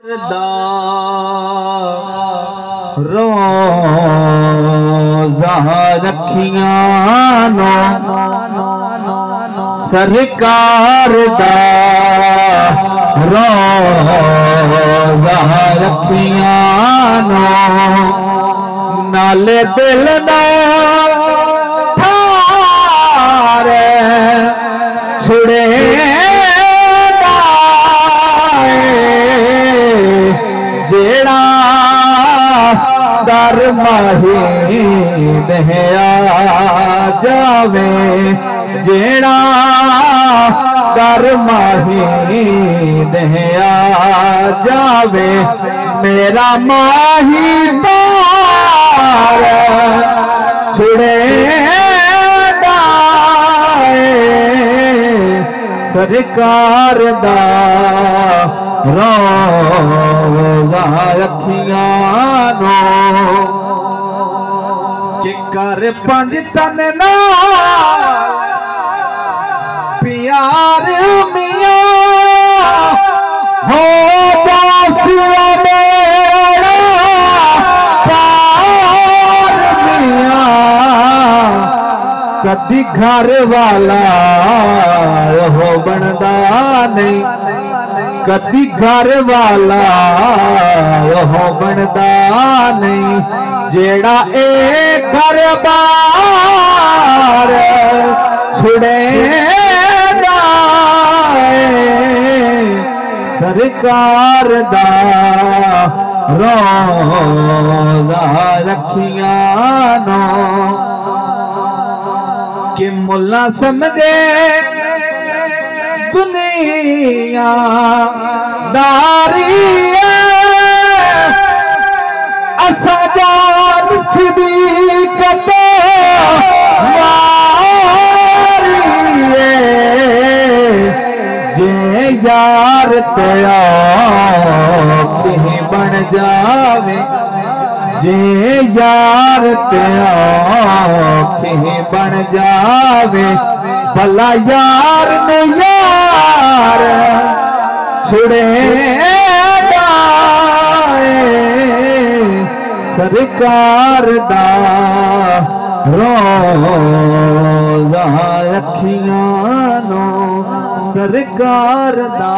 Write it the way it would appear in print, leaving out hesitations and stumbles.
रोज़ा रखियां नो सरकार दा रोज़ा रखियां नो नाले दिल ना थारे छुड़े जेड़ा दर माही दहया जावे जेड़ा दर माही दहया जावे मेरा माही तार छुड़े सरकार दा रोज़ा रखियां नो कि कर पंज तन ना प्यार मियां हो बासिया मेरा प्यार मियां कदी घर वाला हो बनदा नहीं कदी घर वाला हो बनदा नहीं जेड़ा ए घर बार छुड़े सरकार दा रोज़ा रखियां नो कि मुल्ला समझे दुनिया दारी असा जान सिद्दीक़ तो मारी जे यार तेरा कहीं बन जावे जे यार तेरा कहीं बन जावे भला यार ने यार छुड़े सरकार दा रोज़ा रखियां नो सरकार दा